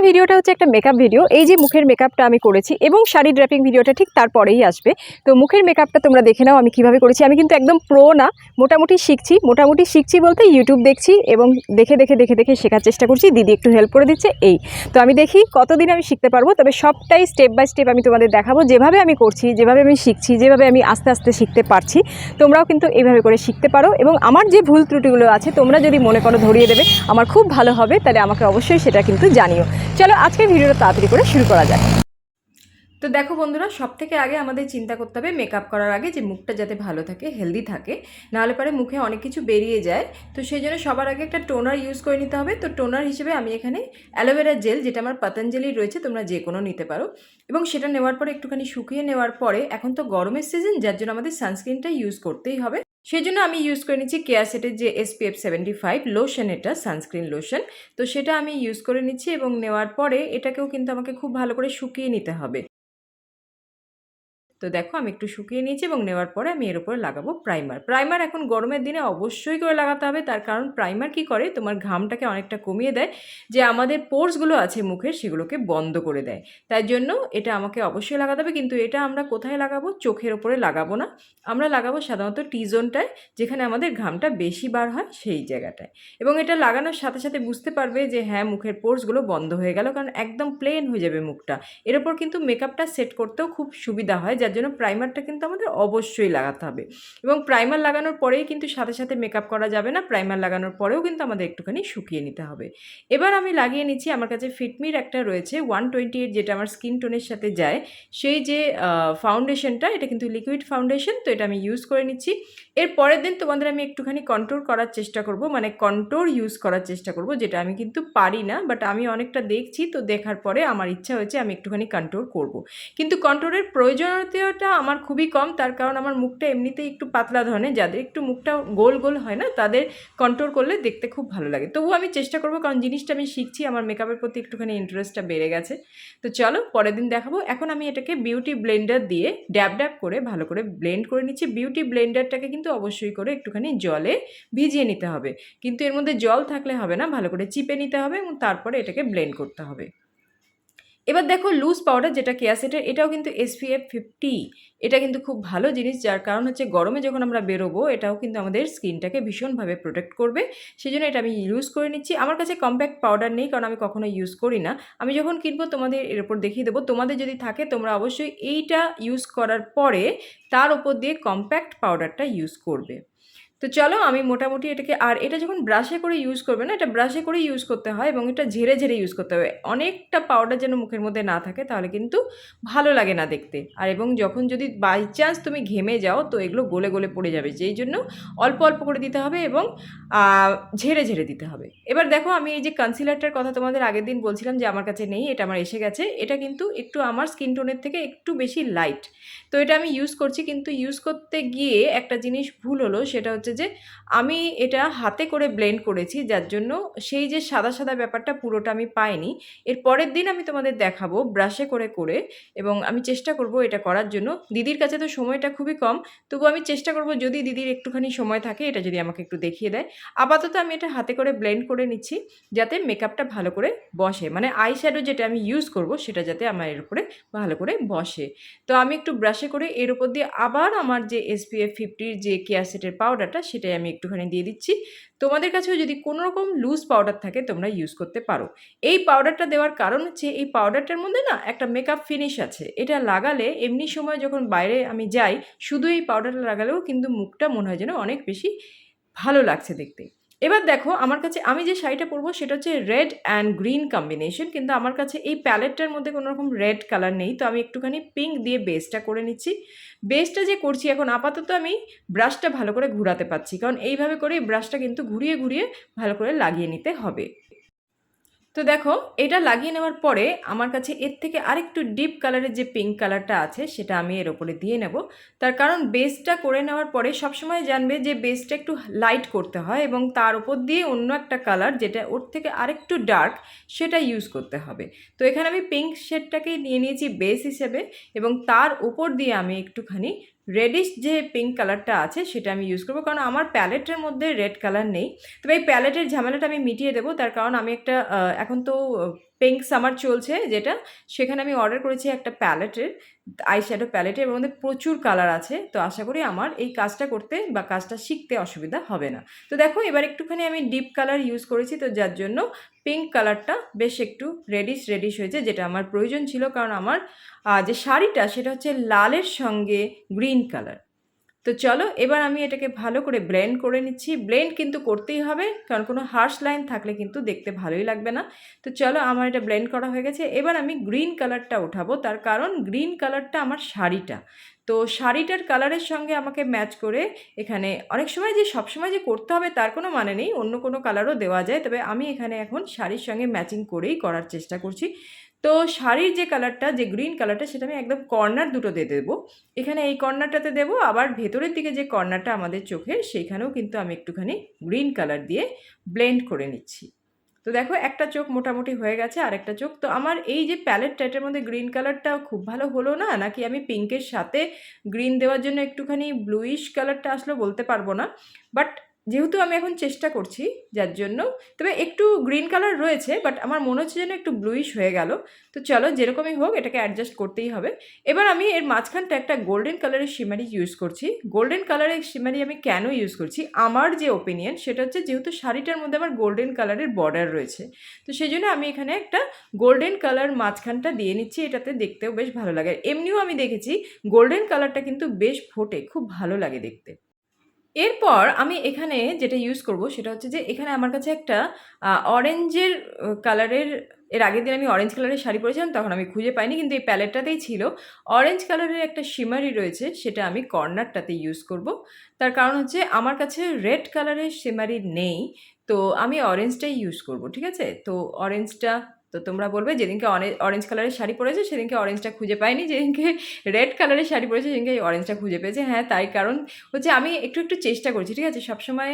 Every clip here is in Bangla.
ভিডিওটা হচ্ছে একটা মেকআপ ভিডিও। এই যে মুখের মেকআপটা আমি করেছি এবং শাড়ি ড্র্যাপিং ভিডিওটা ঠিক তারপরেই আসবে। তো মুখের মেকআপটা তোমরা দেখে নাও আমি কিভাবে করেছি। আমি কিন্তু একদম প্রো না, মোটামুটি শিখছি বলতে ইউটিউব দেখছি এবং দেখে শেখার চেষ্টা করছি। দিদি একটু হেল্প করে দিচ্ছে এই। তো আমি দেখি কতদিন আমি শিখতে পারবো, তবে সবটাই স্টেপ বাই স্টেপ আমি তোমাদের দেখাবো। যেভাবে আমি করছি, যেভাবে আমি শিখছি, যেভাবে আমি আস্তে আস্তে শিখতে পারছি, তোমরাও কিন্তু এইভাবে করে শিখতে পারো। এবং আমার যে ভুল ত্রুটিগুলো আছে তোমরা যদি মনে করো ধরিয়ে দেবে, আমার খুব ভালো হবে। তাহলে আমাকে অবশ্যই সেটা কিন্তু জানিও। চলো আজকের ভিডিওটা তাড়াতাড়ি করে শুরু করা যাক। তো দেখো বন্ধুরা, সব থেকে আগে আমাদের চিন্তা করতে হবে মেকআপ করার আগে যে মুখটা যাতে ভালো থাকে, হেলদি থাকে, নাহলে পরে মুখে অনেক কিছু বেরিয়ে যায়। তো সেই জন্য সবার আগে একটা টোনার ইউজ করে নিতে হবে। তো টোনার হিসেবে আমি এখানে অ্যালোভেরা জেল, যেটা আমার পতঞ্জলির রয়েছে, তোমরা যে কোনো নিতে পারো। এবং সেটা নেওয়ার পরে একটুখানি শুকিয়ে নেওয়ার পরে, এখন তো গরমের সিজন, যার জন্য আমাদের সানস্ক্রিনটা ইউজ করতেই হবে। সেই জন্য আমি ইউজ করে নিচ্ছি কেয়া সেটের যে SPF 75 লোশন, এটা সানস্ক্রিন লোশন। তো সেটা আমি ইউজ করে নিচ্ছি এবং নেওয়ার পরে এটাকেও কিন্তু আমাকে খুব ভালো করে শুকিয়ে নিতে হবে। তো দেখো আমি একটু শুকিয়ে নিয়েছি এবং নেওয়ার পরে আমি এর উপরে লাগাবো প্রাইমার। এখন গরমের দিনে অবশ্যই করে লাগাতে হবে, তার কারণ প্রাইমার কি করে, তোমার ঘামটাকে অনেকটা কমিয়ে দেয়, যে আমাদের পোর্সগুলো আছে মুখের সেগুলোকে বন্ধ করে দেয়। তাই জন্য এটা আমাকে অবশ্যই লাগাতে হবে। কিন্তু এটা আমরা কোথায় লাগাবো? চোখের ওপরে লাগাবো না, আমরা লাগাবো সাধারণত টি জোনটায়, যেখানে আমাদের ঘামটা বেশি বার হয় সেই জায়গাটায়। এবং এটা লাগানোর সাথে সাথে বুঝতে পারবে যে হ্যাঁ, মুখের পোর্সগুলো বন্ধ হয়ে গেল, কারণ একদম প্লেন হয়ে যাবে মুখটা। এর ওপর কিন্তু মেকআপটা সেট করতেও খুব সুবিধা হয়, যার জন্য প্রাইমারটা কিন্তু আমাদের অবশ্যই লাগাতে হবে। এবং প্রাইমার লাগানোর পরেই কিন্তু সাথে সাথে মেকআপ করা যাবে না, প্রাইমার লাগানোর পরেও কিন্তু আমাদের একটুখানি শুকিয়ে নিতে হবে। এবার আমি লাগিয়ে নিচ্ছি, আমার কাছে ফিটমির একটা রয়েছে 128, যেটা আমার স্কিন টোনের সাথে যায়, সেই যে ফাউন্ডেশনটা, এটা কিন্তু লিকুইড ফাউন্ডেশন। তো এটা আমি ইউজ করে নিচ্ছি। এর পরের দিন তোমাদের আমি একটুখানি কন্ট্রোল করার চেষ্টা করব, মানে কন্ট্রোল ইউজ করার চেষ্টা করব, যেটা আমি কিন্তু পারি না, বাট আমি অনেকটা দেখছি। তো দেখার পরে আমার ইচ্ছা হয়েছে আমি একটুখানি কন্ট্রোল করব। কিন্তু কন্ট্রোলের প্রয়োজনীয়তা আমার খুবই কম, তার কারণ আমার মুখটা এমনিতেই একটু পাতলা ধরনের, যাদের একটু মুখটা গোল গোল হয় না, তাদের কন্ট্রোল করলে দেখতে খুব ভালো লাগে। তবুও আমি চেষ্টা করব, কারণ জিনিসটা আমি শিখছি, আমার মেকআপের প্রতি একটুখানি ইন্টারেস্টটা বেড়ে গেছে। তো চলো পরের দিন দেখাবো। এখন আমি এটাকে বিউটি ব্লেন্ডার দিয়ে ড্যাব করে ভালো করে ব্লেন্ড করে নিচ্ছি। বিউটি ব্লেন্ডারটাকে কিন্তু অবশ্যই করে একটুখানি জলে ভিজিয়ে নিতে হবে, কিন্তু এর মধ্যে জল থাকলে হবে না, ভালো করে চিপে নিতে হবে এবং তারপরে এটাকে ব্লেন্ড করতে হবে। এবার দেখো লুজ পাউডার, যেটা কেয়া সেটের, এটাও কিন্তু SPF 50। এটা কিন্তু খুব ভালো জিনিস, যার কারণ হচ্ছে গরমে যখন আমরা বেরোবো, এটাও কিন্তু আমাদের স্কিনটাকে ভীষণভাবে প্রোটেক্ট করবে। সেই জন্য এটা আমি ইউজ করে নিচ্ছি। আমার কাছে কম্প্যাক্ট পাউডার নেই, কারণ আমি কখনো ইউজ করি না। আমি যখন কিনবো তোমাদের এর উপর দেখিয়ে দেবো। তোমাদের যদি থাকে, তোমরা অবশ্যই এইটা ইউজ করার পরে তার উপর দিয়ে কম্প্যাক্ট পাউডারটা ইউজ করবে। তো চলো আমি মোটামুটি এটাকে, আর এটা যখন ব্রাশে করে ইউজ করবে না, এটা ব্রাশে করে ইউজ করতে হয় এবং এটা ঝেড়ে ঝেড়ে ইউজ করতে হবে। অনেকটা পাউডার যেন মুখের মধ্যে না থাকে, তাহলে কিন্তু ভালো লাগে না দেখতে। আর এবং যখন যদি বাই চান্স তুমি ঘেমে যাও, তো এগুলো গলে গলে পড়ে যাবে, যেই জন্য অল্প অল্প করে দিতে হবে এবং ঝেড়ে ঝেড়ে দিতে হবে। এবার দেখো আমি এই যে কনসিলারটার কথা তোমাদের আগের দিন বলছিলাম যে আমার কাছে নেই, এটা আমার এসে গেছে। এটা কিন্তু একটু আমার স্কিন টোনের থেকে একটু বেশি লাইট। তো এটা আমি ইউজ করছি, কিন্তু ইউজ করতে গিয়ে একটা জিনিস ভুল হলো, সেটা হচ্ছে যে আমি এটা হাতে করে ব্লেন্ড করেছি, যার জন্য সেই যে সাদা সাদা ব্যাপারটা পুরোটা আমি পাইনি। এর পরের দিন আমি তোমাদের দেখাবো ব্রাশে করে করে, এবং আমি চেষ্টা করব এটা করার জন্য। দিদির কাছে তো সময়টা খুবই কম, তবু আমি চেষ্টা করব যদি দিদির একটুখানি সময় থাকে, এটা যদি আমাকে একটু দেখিয়ে দেয়। আপাতত আমি এটা হাতে করে ব্লেন্ড করে নিচ্ছি, যাতে মেকআপটা ভালো করে বসে, মানে আই শ্যাডো যেটা আমি ইউজ করব সেটা যাতে আমার এর উপরে ভালো করে বসে। তো আমি একটু ব্রাশে করে এর উপর দিয়ে আবার আমার যে SPF 50 যে কেয়া সেটের পাউডারটা, সেটাই আমি একটুখানি দিয়ে দিচ্ছি। তোমাদের কাছেও যদি কোনো রকম লুজ পাউডার থাকে, তোমরা ইউজ করতে পারো। এই পাউডারটা দেওয়ার কারণ হচ্ছে, এই পাউডারটার মধ্যে না একটা মেকআপ ফিনিশ আছে। এটা লাগালে এমনি সময় যখন বাইরে আমি যাই, শুধু এই পাউডারটা লাগালেও কিন্তু মুখটা মনে হয় যেন অনেক বেশি ভালো লাগছে দেখতে। এবার দেখো আমার কাছে, আমি যে শাড়িটা পরবো সেটা হচ্ছে রেড অ্যান্ড গ্রিন কম্বিনেশন, কিন্তু আমার কাছে এই প্যালেটটার মধ্যে কোনো রকম রেড কালার নেই। তো আমি একটুখানি পিঙ্ক দিয়ে বেসটা করে নিচ্ছি। বেসটা যে করছি এখন, আপাতত আমি ব্রাশটা ভালো করে ঘোরাতে পারছি, কারণ এইভাবে করে ব্রাশটা কিন্তু ঘুরিয়ে ঘুরিয়ে ভালো করে লাগিয়ে নিতে হবে। তো দেখো এটা লাগিয়ে নেওয়ার পরে আমার কাছে এর থেকে আরেকটু ডিপ কালারের যে পিঙ্ক কালারটা আছে, সেটা আমি এর ওপরে দিয়ে নেব। তার কারণ বেসটা করে নেওয়ার পরে সবসময় জানবে যে বেসটা একটু লাইট করতে হয়, এবং তার উপর দিয়ে অন্য একটা কালার যেটা ওর থেকে আরেকটু ডার্ক, সেটা ইউজ করতে হবে। তো এখানে আমি পিঙ্ক শেডটাকেই নিয়ে নিয়েছি বেস হিসেবে, এবং তার উপর দিয়ে আমি একটুখানি রেডিশ যে পিঙ্ক কালারটা আছে সেটা আমি ইউজ করবো, কারণ আমার প্যালেটের মধ্যে রেড কালার নেই। তবে এই প্যালেটের ঝামেলাটা আমি মিটিয়ে দেবো, তার কারণ আমি একটা এখন তো পিঙ্ক সামার চলছে যেটা, সেখানে আমি অর্ডার করেছি একটা প্যালেটের আই শ্যাডো প্যালেটের, এর মধ্যে প্রচুর কালার আছে। তো আশা করি আমার এই কাজটা করতে বা কাজটা শিখতে অসুবিধা হবে না। তো দেখো এবার একটুখানি আমি ডিপ কালার ইউজ করেছি, তো যার জন্য পিঙ্ক কালারটা বেশ একটু রেডিশ রেডিশ হয়েছে, যেটা আমার প্রয়োজন ছিল, কারণ আমার যে শাড়িটা সেটা হচ্ছে লালের সঙ্গে গ্রিন কালার। তো চলো এবার আমি এটাকে ভালো করে ব্লেন্ড করে নিচ্ছি। ব্লেন্ড কিন্তু করতেই হবে, কারণ কোনো হার্শ লাইন থাকলে কিন্তু দেখতে ভালোই লাগবে না। তো চলো আমার এটা ব্লেন্ড করা হয়ে গেছে। এবার আমি গ্রিন কালারটা উঠাবো, তার কারণ গ্রিন কালারটা আমার শাড়িটা, তো শাড়িটার কালারের সঙ্গে আমাকে ম্যাচ করে এখানে অনেক সময় যে সবসময় যে করতে হবে তার কোনো মানে নেই, অন্য কোনো কালারও দেওয়া যায়, তবে আমি এখানে এখন শাড়ির সঙ্গে ম্যাচিং করেই করার চেষ্টা করছি। তো শাড়ির যে কালারটা, যে গ্রিন কালারটা, সেটা আমি একদম কর্নার দুটো দিয়ে দেবো। এখানে এই কর্নারটাতে দেবো, আবার ভেতরের দিকে যে কর্নারটা আমাদের চোখের, সেইখানেও কিন্তু আমি একটুখানি গ্রিন কালার দিয়ে ব্লেন্ড করে নিচ্ছি। তো দেখো একটা চোখ মোটামুটি হয়ে গেছে, আর একটা চোখ। তো আমার এই যে প্যালেটটা, এটার মধ্যে গ্রিন কালারটা খুব ভালো হলো না, নাকি আমি পিঙ্কের সাথে গ্রিন দেওয়ার জন্য একটুখানি ব্লুইশ কালারটা আসলো বলতে পারবো না, বাট যেহেতু আমি এখন চেষ্টা করছি যার জন্য, তবে একটু গ্রিন কালার রয়েছে, বাট আমার মনে হচ্ছে যেন একটু ব্লুইশ হয়ে গেল। তো চলো যেরকমই হোক এটাকে অ্যাডজাস্ট করতেই হবে। এবার আমি এর মাঝখানটা একটা গোল্ডেন কালারের শিমারি ইউজ করছি। গোল্ডেন কালারের শিমারি আমি কেন ইউজ করছি, আমার যে ওপিনিয়ন সেটা হচ্ছে, যেহেতু শাড়িটার মধ্যে আমার গোল্ডেন কালারের বর্ডার রয়েছে, তো সেই জন্য আমি এখানে একটা গোল্ডেন কালার মাঝখানটা দিয়ে নিচ্ছি, এটাতে দেখতেও বেশ ভালো লাগে। এমনিও আমি দেখেছি গোল্ডেন কালারটা কিন্তু বেশ ফোটে, খুব ভালো লাগে দেখতে। এরপর আমি এখানে যেটা ইউজ করব সেটা হচ্ছে যে, এখানে আমার কাছে একটা অরেঞ্জের কালারের, এর আগের দিন আমি অরেঞ্জ কালারের শাড়ি পরেছিলাম, তখন আমি খুঁজে পাইনি, কিন্তু এই প্যালেটটাতেই ছিল। অরেঞ্জ কালারের একটা শিমারি রয়েছে, সেটা আমি কর্নারটাতে ইউজ করব। তার কারণ হচ্ছে আমার কাছে রেড কালারের শিমারি নেই, তো আমি অরেঞ্জটাই ইউজ করব, ঠিক আছে? তো অরেঞ্জটা, তো তোমরা বলবে যেদিনকে অরেঞ্জ কালারের শাড়ি পরেছে সেদিনকে অরেঞ্জটা খুঁজে পাইনি, যেদিনকে রেড কালারের শাড়ি পরেছে সেদিনকে এই অরেঞ্জটা খুঁজে পেয়েছে। হ্যাঁ, তাই কারণ হচ্ছে আমি একটু একটু চেষ্টা করছি, ঠিক আছে? সবসময়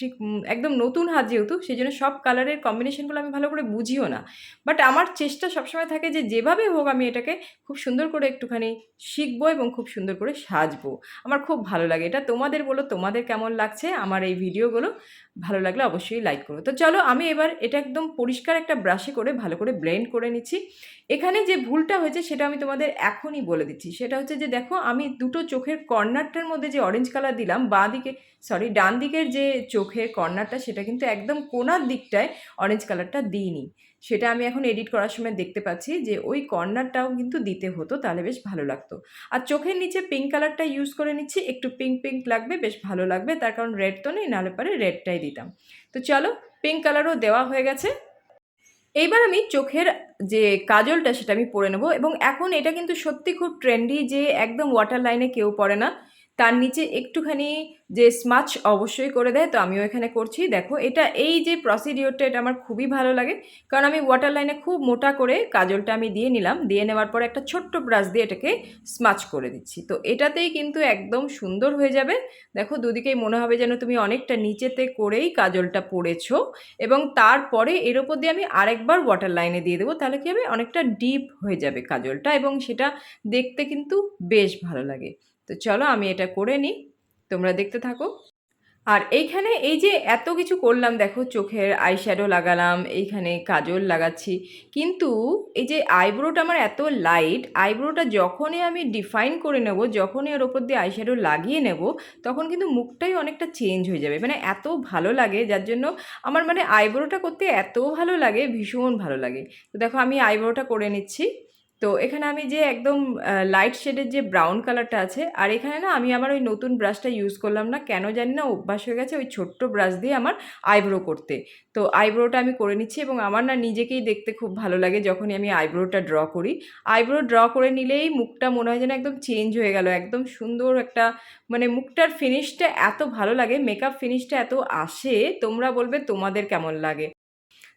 ঠিক একদম নতুন হাত যেহেতু, সেই জন্য সব কালারের কম্বিনেশনগুলো আমি ভালো করে বুঝিও না, বাট আমার চেষ্টা সবসময় থাকে যে যেভাবে হোক আমি এটাকে খুব সুন্দর করে একটুখানি শিখবো এবং খুব সুন্দর করে সাজবো। আমার খুব ভালো লাগে এটা। তোমাদের বলো তোমাদের কেমন লাগছে আমার এই ভিডিওগুলো? ভালো লাগলে অবশ্যই লাইক করো। তো চলো আমি এবার এটা একদম পরিষ্কার একটা ব্রাশে করে ভালো করে ব্লেন্ড করে নিচ্ছি। এখানে যে ভুলটা হয়েছে সেটা আমি তোমাদের এখনই বলে দিচ্ছি, সেটা হচ্ছে যে দেখো আমি দুটো চোখের কর্নারটার মধ্যে যে অরেঞ্জ কালার দিলাম, ডান দিকের যে চোখের কর্নারটা, সেটা কিন্তু একদম কোণার দিকটায় অরেঞ্জ কালারটা দিইনি। সেটা আমি এখন এডিট করার সময় দেখতে পাচ্ছি যে ওই কর্নারটাও কিন্তু দিতে হতো, তাহলে বেশ ভালো লাগতো। আর চোখের নিচে পিঙ্ক কালারটা ইউজ করে নিচ্ছি, একটু পিঙ্ক পিঙ্ক লাগবে, বেশ ভালো লাগবে, তার কারণ রেড তো নেই, নাহলে পরে রেডটাই দিতাম। তো চলো পিঙ্ক কালারও দেওয়া হয়ে গেছে। এইবার আমি চোখের যে কাজলটা সেটা আমি পরে নেবো, এবং এখন এটা কিন্তু সত্যি খুব ট্রেন্ডি যে একদম ওয়াটার লাইনে কেউ পরে না, তার নিচে একটুখানি যে স্মাচ অবশ্যই করে দেয়, তো আমিও এখানে করছি। দেখো এটা, এই যে প্রসিডিওরটা, এটা আমার খুবই ভালো লাগে, কারণ আমি ওয়াটার লাইনে খুব মোটা করে কাজলটা আমি দিয়ে নিলাম, দিয়ে নেওয়ার পরে একটা ছোট্ট ব্রাশ দিয়ে এটাকে স্মাচ করে দিচ্ছি। তো এটাতেই কিন্তু একদম সুন্দর হয়ে যাবে। দেখো দুদিকেই মনে হবে যেন তুমি অনেকটা নিচেতে করেই কাজলটা পরেছো, এবং তারপরে এর ওপর দিয়ে আমি আরেকবার ওয়াটার লাইনে দিয়ে দেবো, তাহলে কী হবে, অনেকটা ডিপ হয়ে যাবে কাজলটা, এবং সেটা দেখতে কিন্তু বেশ ভালো লাগে। তো চলো আমি এটা করে নিই, তোমরা দেখতে থাকো। আর এইখানে এই যে এত কিছু করলাম, দেখো চোখের আইশ্যাডো লাগালাম, এইখানে কাজল লাগাচ্ছি, কিন্তু এই যে আইব্রোটা আমার এত লাইট, আইব্রোটা যখনই আমি ডিফাইন করে নেব, যখনই ওর ওপর দিয়ে আইশ্যাডো লাগিয়ে নেব, তখন কিন্তু মুখটাই অনেকটা চেঞ্জ হয়ে যাবে, মানে এত ভালো লাগে, যার জন্য আমার মানে আইব্রোটা করতে এত ভালো লাগে, ভীষণ ভালো লাগে। তো দেখো আমি আইব্রোটা করে নিচ্ছি। তো এখানে আমি যে একদম লাইট শেডের যে ব্রাউন কালারটা আছে, আর এখানে না আমি আমার ওই নতুন ব্রাশটা ইউজ করলাম না, কেন জানি না, অভ্যাস হয়ে গেছে ওই ছোট্ট ব্রাশ দিয়ে আমার আইব্রো করতে। তো আইব্রোটা আমি করে নিচ্ছি, এবং আমার না নিজেকেই দেখতে খুব ভালো লাগে যখনই আমি আইব্রোটা ড্র করি। আইব্রো ড্র করে নিলেই মুখটা মনে হয় যেন একদম চেঞ্জ হয়ে গেল, একদম সুন্দর একটা, মানে মুখটার ফিনিশটা এত ভালো লাগে, মেকআপ ফিনিশটা এত আসে, তোমরা বলবে তোমাদের কেমন লাগে।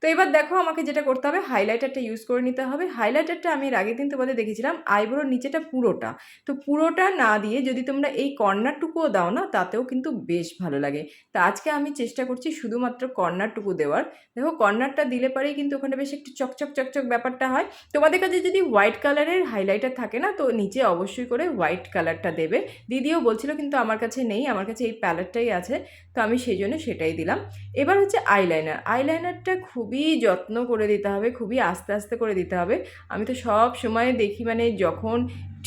তো এবার দেখো আমাকে যেটা করতে হবে, হাইলাইটারটা ইউজ করে নিতে হবে। হাইলাইটারটা আমি এর আগের দিন তোমাদের দেখেছিলাম আইব্রোর নিচেটা পুরোটা, তো পুরোটা না দিয়ে যদি তোমরা এই কর্নারটুকুও দাও না, তাতেও কিন্তু বেশ ভালো লাগে। তো আজকে আমি চেষ্টা করছি শুধুমাত্র কর্নারটুকু দেওয়ার। দেখো কর্নারটা দিলে পরেই কিন্তু ওখানে বেশ একটু চকচক চকচক ব্যাপারটা হয়। তোমাদের কাছে যদি হোয়াইট কালারের হাইলাইটার থাকে না, তো নিচে অবশ্যই করে হোয়াইট কালারটা দেবে। দিদিও বলছিল কিন্তু আমার কাছে নেই, আমার কাছে এই প্যালেটটাই আছে, তো আমি সেই জন্য সেটাই দিলাম। এবার হচ্ছে আইলাইনার। আইলাইনারটা খুবই যত্ন করে দিতে হবে, খুবই আস্তে আস্তে করে দিতে হবে। আমি তো সব সময় দেখি মানে যখন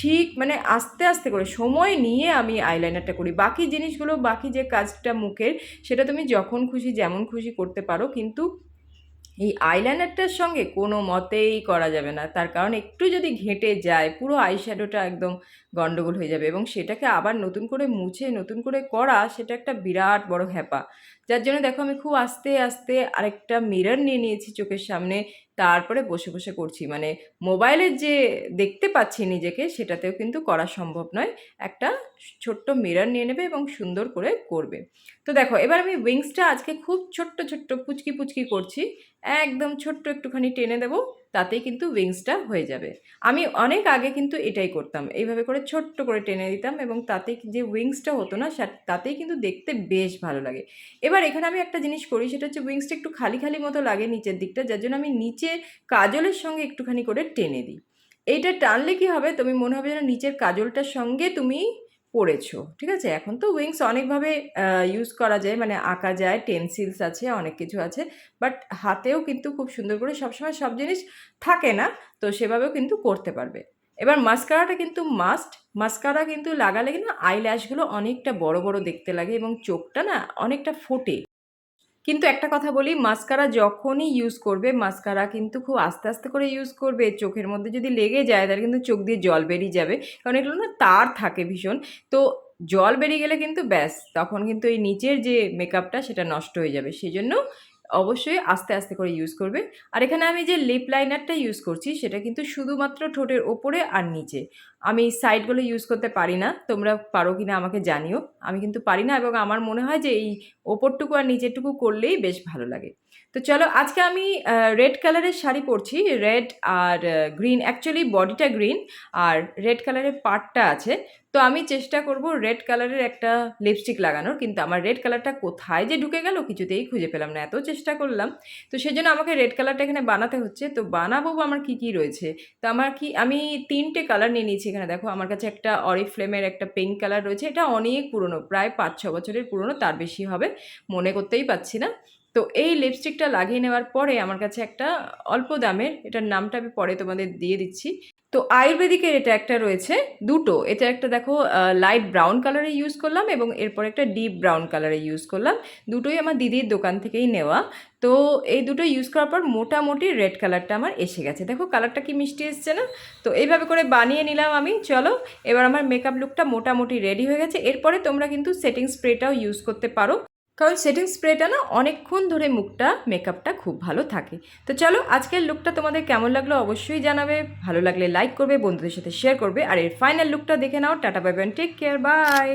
ঠিক মানে আস্তে আস্তে করে সময় নিয়ে আমি আইলাইনারটা করি। বাকি জিনিসগুলো, বাকি যে কাজটা মুখের, সেটা তুমি যখন খুশি যেমন খুশি করতে পারো, কিন্তু এই আইলাইনারটার সঙ্গে কোনো মতেই করা যাবে না। তার কারণ একটু যদি ঘেঁটে যায় পুরো আইশ্যাডোটা একদম গন্ডগোল হয়ে যাবে, এবং সেটাকে আবার নতুন করে মুছে নতুন করে করা, সেটা একটা বিরাট বড় হ্যাপা। যার জন্য দেখো আমি খুব আস্তে আস্তে আরেকটা মিরর নিয়ে নিয়েছি চোখের সামনে, তারপরে বসে বসে করছি। মানে মোবাইলের যে দেখতে পাচ্ছি নিজেকে, সেটাতেও কিন্তু করা সম্ভব নয়। একটা ছোট্ট মিরর নিয়ে নেবে এবং সুন্দর করে করবে। তো দেখো এবার আমি উইংসটা আজকে খুব ছোট্ট ছোট্ট পুচকি পুচকি করছি, একদম ছোট্ট একটুখানি টেনে দেবো, তাতেই কিন্তু উইংসটা হয়ে যাবে। আমি অনেক আগে কিন্তু এটাই করতাম, এইভাবে করে ছোট্ট করে টেনে দিতাম, এবং তাতে যে উইংসটা হতো না, তাতেই কিন্তু দেখতে বেশ ভালো লাগে। এবার এখানে আমি একটা জিনিস করি, সেটা হচ্ছে উইংসটা একটু খালি খালি মতো লাগে নিচের দিকটা, যার জন্য আমি নিচে কাজলের সঙ্গে একটুখানি করে টেনে দিই। এইটা টানলে কি হবে, তুমি মনে হবে যেন নিচের কাজলটার সঙ্গে তুমি পড়েছো। ঠিক আছে, এখন তো উইংস অনেকভাবে ইউজ করা যায়, মানে আঁকা যায়, টেন্সিলস আছে, অনেক কিছু আছে, বাট হাতেও কিন্তু খুব সুন্দর করে, সবসময় সব জিনিস থাকে না, তো সেভাবেও কিন্তু করতে পারবে। এবার মাস্কারাটা কিন্তু মাস্ট। মাস্কারা কিন্তু লাগালে কিন্তু আইল্যাশগুলো অনেকটা বড় বড় দেখতে লাগে, এবং চোখটা না অনেকটা ফোটে। কিন্তু একটা কথা বলি, মাস্কারা যখনই ইউজ করবে, মাস্কারা কিন্তু খুব আস্তে আস্তে করে ইউজ করবে। চোখের মধ্যে যদি লেগে যায়, তাহলে কিন্তু চোখ দিয়ে জল বেরিয়ে যাবে, কারণ এগুলো না তার থাকে ভীষণ। তো জল বেরিয়ে গেলে কিন্তু ব্যাস, তখন কিন্তু এই নিচের যে মেকআপটা সেটা নষ্ট হয়ে যাবে। সেই জন্য অবশ্যই আস্তে আস্তে করে ইউজ করবে। আর এখানে আমি যে লিপ লাইনারটা ইউজ করছি, সেটা কিন্তু শুধুমাত্র ঠোঁটের ওপরে আর নিচে। আমি সাইডগুলো ইউজ করতে পারি না, তোমরা পারো কিনা আমাকে জানিও। আমি কিন্তু পারি না, এবং আমার মনে হয় যে এই ওপরটুকু আর নিচেরটুকু করলেই বেশ ভালো লাগে। তো চলো, আজকে আমি রেড কালারের শাড়ি পরছি, রেড আর গ্রিন, অ্যাকচুয়ালি বডিটা গ্রিন আর রেড কালারের পার্টটা আছে। তো আমি চেষ্টা করব রেড কালারের একটা লিপস্টিক লাগানোর, কিন্তু আমার রেড কালারটা কোথায় যে ঢুকে গেল কিছুতেই খুঁজে পেলাম না, এত চেষ্টা করলাম। তো সেজন্য আমাকে রেড কালারটা এখানে বানাতে হচ্ছে। তো বানাবো আমার কি কি রয়েছে, তো আমি 3টে কালার নিয়ে নিয়েছি। এখানে দেখো আমার কাছে একটা অরিফ্লেমের একটা পিঙ্ক কালার রয়েছে, এটা অনেক পুরনো, প্রায় 5-6 বছরের পুরনো, তার বেশি হবে, মনে করতেই পারছি না। তো এই লিপস্টিকটা লাগিয়ে নেওয়ার পরে আমার কাছে একটা অল্প দামের, এটার নামটা আমি পরে তোমাদের দিয়ে দিচ্ছি। তো আয়ুর্বেদিকের এটা একটা রয়েছে, দুটো, এটা একটা দেখো লাইট ব্রাউন কালারে ইউজ করলাম, এবং এরপর একটা ডিপ ব্রাউন কালারে ইউজ করলাম। দুটোই আমার দিদির দোকান থেকেই নেওয়া। তো এই দুটো ইউজ করার পর মোটামুটি রেড কালারটা আমার এসে গেছে। দেখো কালারটা কি মিষ্টি এসছে না? তো এইভাবে করে বানিয়ে নিলাম আমি। চলো, এবার আমার মেকআপ লুকটা মোটামুটি রেডি হয়ে গেছে। এরপরে তোমরা কিন্তু সেটিং স্প্রেটাও ইউজ করতে পারো, কারণ সেটিং স্প্রেটা না অনেকক্ষণ ধরে মুখটা মেকআপটা খুব ভালো থাকে। তো চলো, আজকের লুকটা তোমাদের কেমন লাগলো অবশ্যই জানাবে, ভালো লাগলে লাইক করবে, বন্ধুদের সাথে শেয়ার করবে, আর এর ফাইনাল লুকটা দেখে নাও। Ta ta bye bye, take care, by.